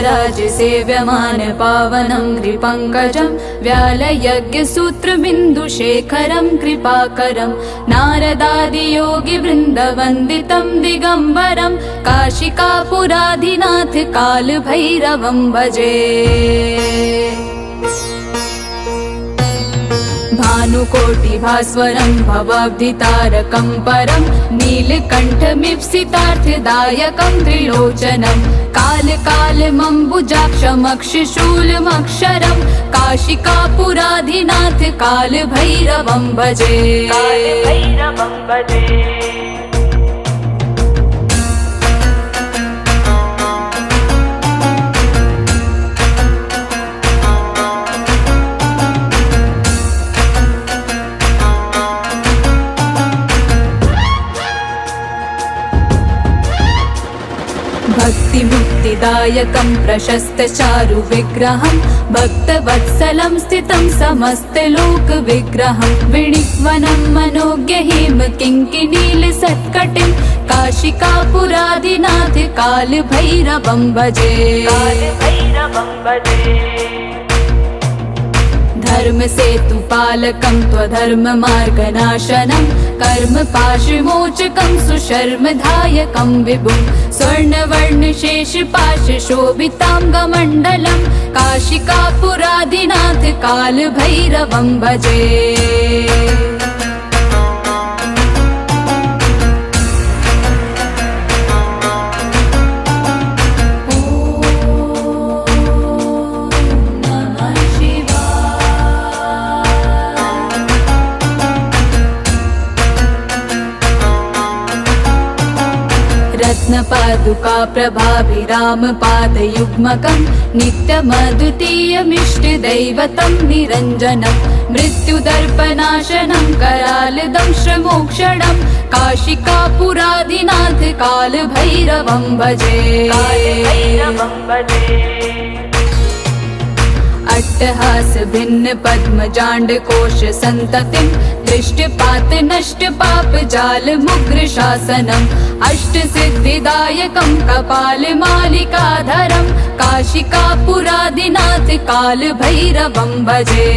देवराज सेव्यमान पावनं कृपङ्कजं व्यालयज्ञसूत्रबिन्दुशेखरं कृपाकरं नारदादियोगिवृन्दवन्दितं दिगम्बरं काशिकापुराधिनाथ कालभैरवं भजे। भानुकोटिभास्वरं भवाब्धितारकं परं नीलकण्ठमीप्सितार्थदायकं त्रिलोचनं कालकालमम्बुजाक्षमक्षशूलमक्षरं काशिकापुराधिनाथ कालभैरवं भजे। भक्तिमुक्तिदायकं प्रशस्तचारु विग्रहं भक्तवत्सलं स्थितं समस्तलोकविग्रहं विणिक्वनं मनोज्ञहिम किङ्किणीलसत्कटिं काशिकापुराधिनाथ कालभैरवं भजे। धर्मसेतुपालकं त्वधर्ममार्गनाशनं कर्मपाशमोचकं सुशर्मधायकं विभुं स्वर्णवर्णशेषपाशशोभिताङ्गमण्डलं काशिकापुराधिनाथ कालभैरवं भजे। रत्नपादुका प्रभाभिरामपादयुग्मकं नित्यमद्वितीयमिष्टदैवतं निरञ्जनं मृत्युदर्पनाशनं करालदंशमोक्षणं काशिकापुराधिनाथ कालभैरवं भजे। अट्टहास भिन्न पद्मजाण्डकोश सन्ततिं दृष्टपात नष्ट पाप जाल मुग्र शासनम् अष्टसिद्धिदायकं कपालमालिकाधरं काशिकापुराधिनाथ कालभैरवं भजे।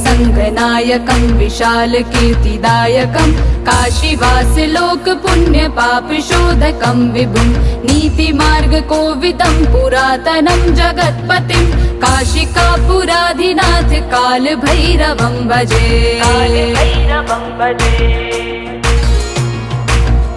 संगनायकं विशालकीर्तिदायकं काशीवासलोकपुण्यपापशोधकं विभुं नीतिमार्गकोविदं पुरातनं जगत्पतिं काशिकापुराधिनाथ कालभैरवं भजे।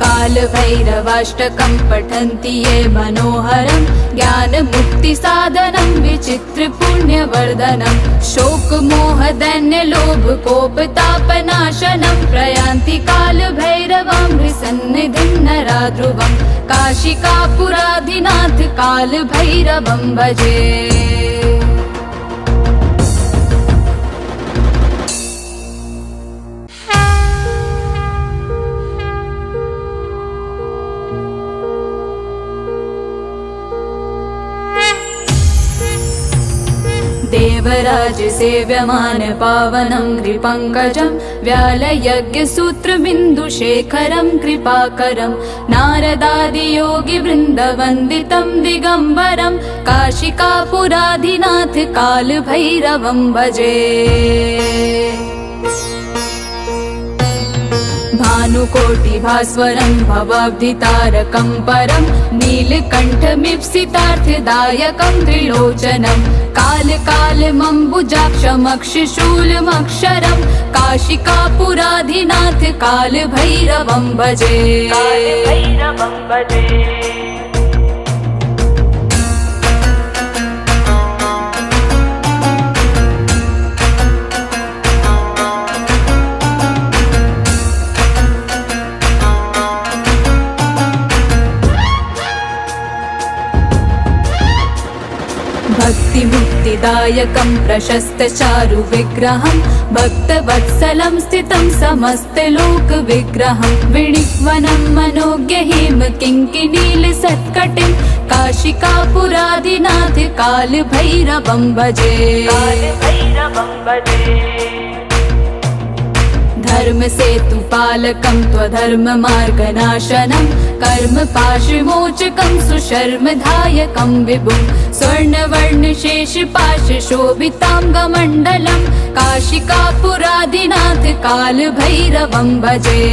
कालभैरवाष्टकं पठन्ति ये मनोहरं ज्ञानमुक्तिसाधनं विचित्रपुण्यवर्धनं शोकमोहदैन्यलोभकोपतापनाशनं प्रयान्ति कालभैरवं हृसन्निधिं नराध्रुवं काशिकापुराधिनाथ कालभैरवं भजे। देवराज सेव्यमान पावनं कृपङ्कजं व्यालयज्ञसूत्रबिन्दुशेखरं कृपाकरं नारदादियोगिवृन्दवन्दितं दिगम्बरं काशिकापुराधिनाथ कालभैरवं भजे। भानुकोटिभास्वरं भवाब्धितारकं परं नीलकण्ठमीप्सितार्थदायकं त्रिलोचनं कालकालमम्बुजाक्षमक्षशूलमक्षरं काशिकापुराधिनाथ कालभैरवं भजे। बुद्धिदायकं प्रशस्तचारु विग्रहं भक्तवत्सलं स्थितं समस्तलोकविग्रहं विणिक्वनं मनोज्ञहिम किङ्किणीलसत्कटिं काशिकापुरादिनाथ कालभैरवं भजे। धर्मसेतुपालकं त्वधर्ममार्गनाशनं कर्मपाशमोचकं सुशर्मदायकं विभुं स्वर्णवर्णशेषपाशशोभिताङ्गमण्डलं काशिकापुरादिनाथ कालभैरवं भजे।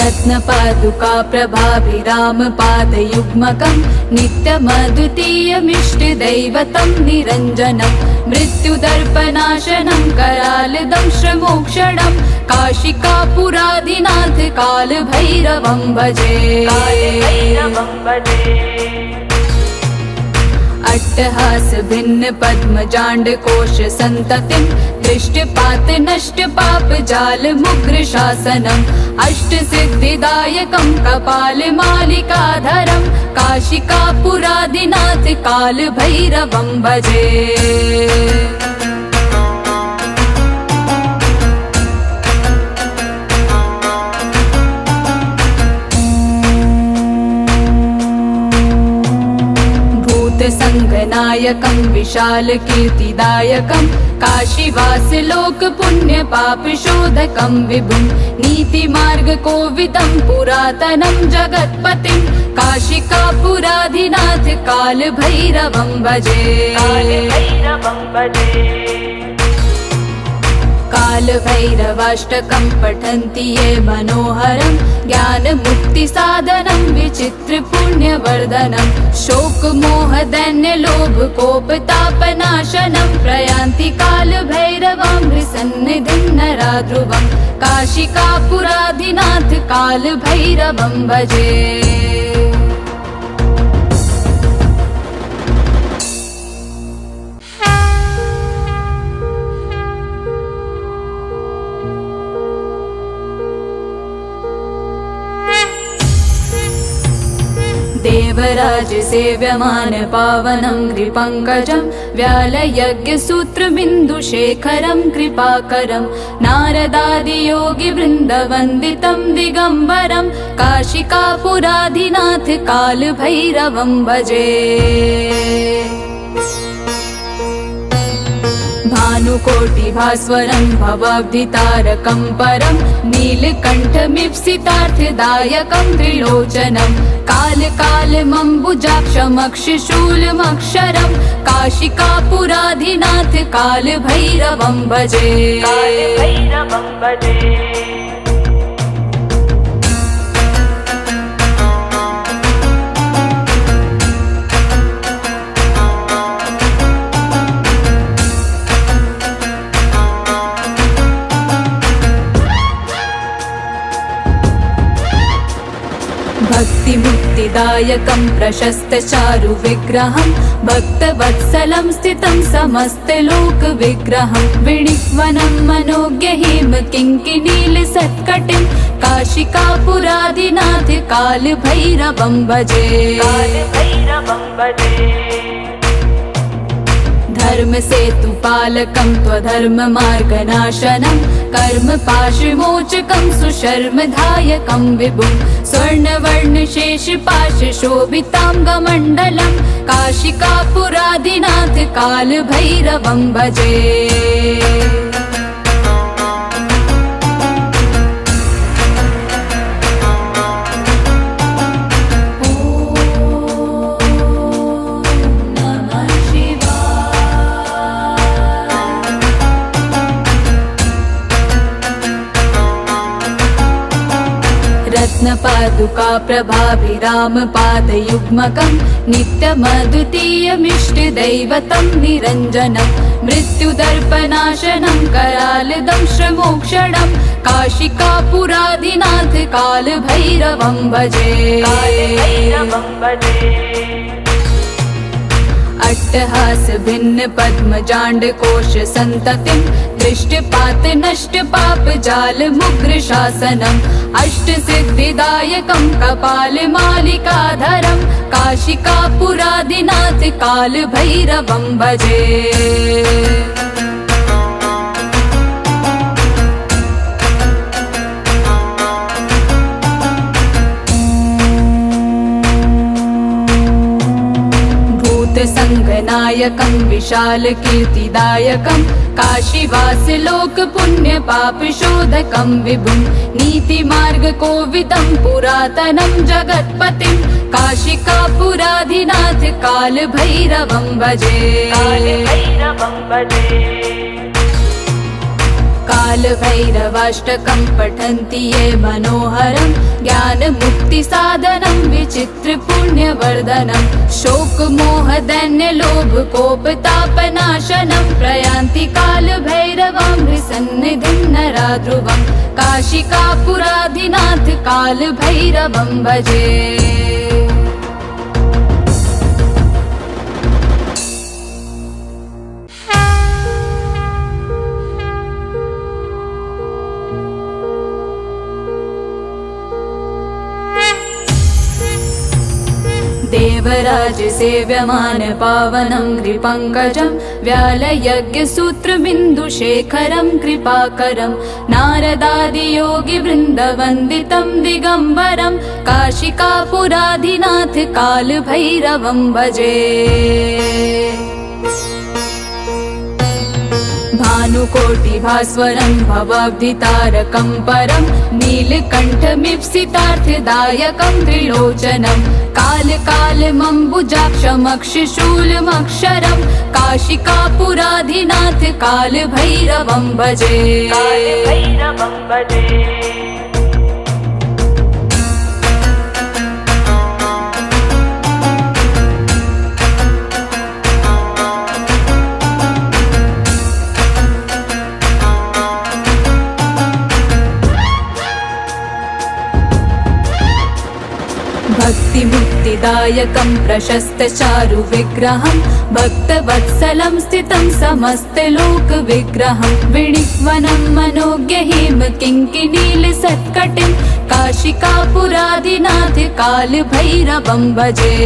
रत्नपादुका प्रभाभिरामपादयुग्मकं नित्यमद्वितीयमिष्टदैवतं निरञ्जनं मृत्युदर्पनाशनं करालदंश्रमोक्षणं काशिकापुरादिनाथ कालभैरवं भजे। अट्टहास भिन्न पद्मजाण्डकोश सन्ततिं दृष्टपात नष्ट पाप जाल मुग्र शासनम् अष्टसिद्धिदायकं कपालमालिकाधरं काशिकापुरादिनाथ कालभैरवं भजे। संगनायकं विशालकीर्तिदायकं काशीवासलोकपुण्यपापशोधकं विभुं नीतिमार्गकोविदं पुरातनं जगत्पतिं काशिकापुरादिनाथ कालभैरवं भजे। कालभैरवाष्टकं पठन्ति ये मनोहरं ज्ञानमुक्तिसाधनं विचित्रपुण्यवर्धनं शोकमोहदैन्यलोभकोपतापनाशनं प्रयान्ति कालभैरवं सन्निधिं नरा ध्रुवं काशिकापुरादिनाथ कालभैरवं भजे। देवराज सेव्यमान पावनं कृपङ्कजं व्यालयज्ञसूत्रबिन्दुशेखरं कृपाकरं नारदादियोगिवृन्दवन्दितं दिगम्बरं काशिकापुरादिनाथ कालभैरवं भजे। भानुकोटिभास्वरं भवाब्धितारकं परं नीलकण्ठमीप्सितार्थदायकं त्रिलोचनं कालकालमम्बुजाक्षमक्षशूलमक्षरं काशिकापुरादिनाथ कालभैरवं भजे। भक्तिमुक्तिदायकं प्रशस्तचारु विग्रहं भक्तवत्सलं स्थितं समस्तलोकविग्रहं विणिक्वनं मनोज्ञहिम किङ्किणीलसत्कटिं काशिकापुरादिनाथ कालभैरवं भजे। धर्मसेतुपालकं त्वधर्ममार्गनाशनं कर्मपाशमोचकं सुशर्मदायकं विभुं स्वर्णवर्णशेषपाशशोभिताङ्गमण्डलं काशिकापुरादिनाथ कालभैरवं भजे। रत्नपादुका प्रभाभिरामपादयुग्मकं नित्यमद्वितीयमिष्टदैवतं निरञ्जनं मृत्युदर्पनाशनं करालदंशमोक्षणं काशिकापुरादिनाथ कालभैरवं भजे। अट्टहास भिन्न पद्मजाण्ड कोश संततिं दृष्टपात नष्ट पाप जाल मुग्र शासनम् अष्ट सिद्धिदायकं कपाल मालिकाधरं काशिकापुरादिनाथ काल भैरवं भजे। संगनायकं विशाल कीर्तिदायकं काशीवास लोक पुण्य पाप शोधकं विभुं नीति मार्ग कोविदं पुरातनं जगत्पतिं काशिकापुराधिनाथ काल भैरवं भजे। काल भैरवाष्टकं पठन्ति ये मनोहरं ज्ञान मुक्ति साधनं विचित्र पुण्यवर्धनं शोक मोह दैन्य लोभ कोप तापनाशनं प्रयान्ति काल भैरवं सन्निधिं नराध्रुवं काशिकापुराधिनाथ काल भैरवं भजे। देवराज सेव्यमान पावनं कृपङ्कजं व्यालयज्ञसूत्रबिन्दुशेखरं कृपाकरं नारदादियोगिवृन्दवन्दितं दिगम्बरं काशिकापुराधिनाथ कालभैरवं भजे। भानुकोटिभास्वरं भवाब्धितारकं परं नीलकण्ठमीप्सितार्थदायकं त्रिलोचनं कालकालमम्बुजाक्षमक्षशूलमक्षरं काशिकापुराधिनाथ कालभैरवं भजे। भक्तिमुक्तिदायकं प्रशस्तचारु विग्रहं भक्तवत्सलं स्थितं समस्तलोकविग्रहं विणिक्वनं मनोज्ञहिम किङ्किणीलसत्कटिं काशिकापुराधिनाथ कालभैरवं भजे।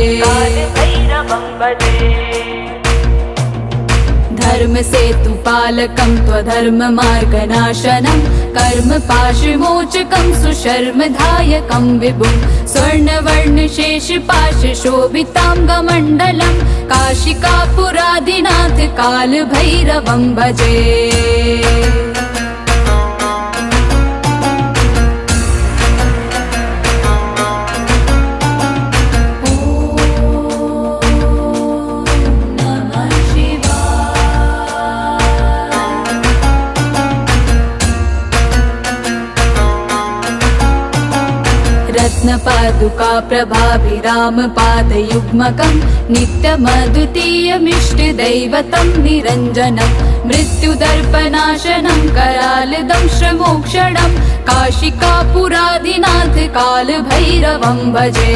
धर्म सेतुपालकं त्वधर्ममार्गनाशनं कर्मपाशमोचकं सुशर्मधायकं विभुं स्वर्णवर्णशेषपाशशोभिताङ्गमण्डलं काशिकापुराधिनाथ कालभैरवं भजे। रत्नपादुका प्रभाभिरामपादयुग्मकं नित्यमद्वितीयमिष्टदैवतं निरञ्जनं मृत्युदर्पनाशनं करालदंशमोक्षणं काशिकापुराधिनाथ कालभैरवं भजे।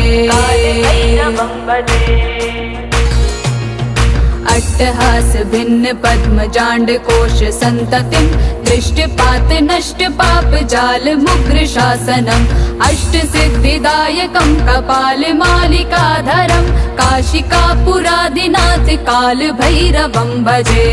अट्टहास भिन्न पद्मजाण्ड कोश संततिं दृष्टपात नष्ट पाप जाल मुग्र शासनम् अष्ट सिद्धिदायकं कपाल मालिकाधरं काशिकापुराधिनाथ काल भैरवं भजे।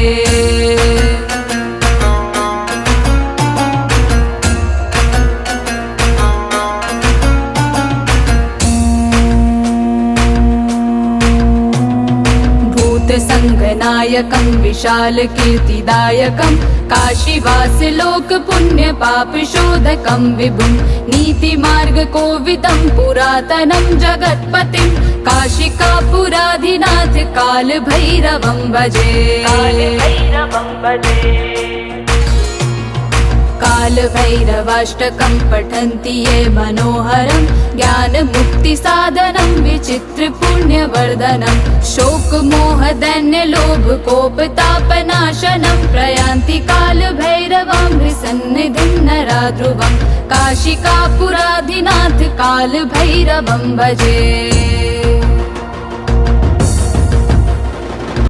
संगनायकं विशाल कीर्तिदायकं काशीवास लोक पुण्य पाप शोधकं विभुं नीति मार्ग कोविदं पुरातनं जगत्पतिं काशिकापुराधिनाथ काल भैरवं भजे। काल भैरवाष्टकं पठन्ति ये मनोहरं ज्ञान मुक्ति साधनं विचित्र पुण्यवर्धनं शोक मोह दैन्य लोभ कोप तापनाशनं प्रयान्ति काल भैरवं हृसन्निधिं नरा ध्रुवं काशिकापुराधिनाथ काल भैरवं भजे।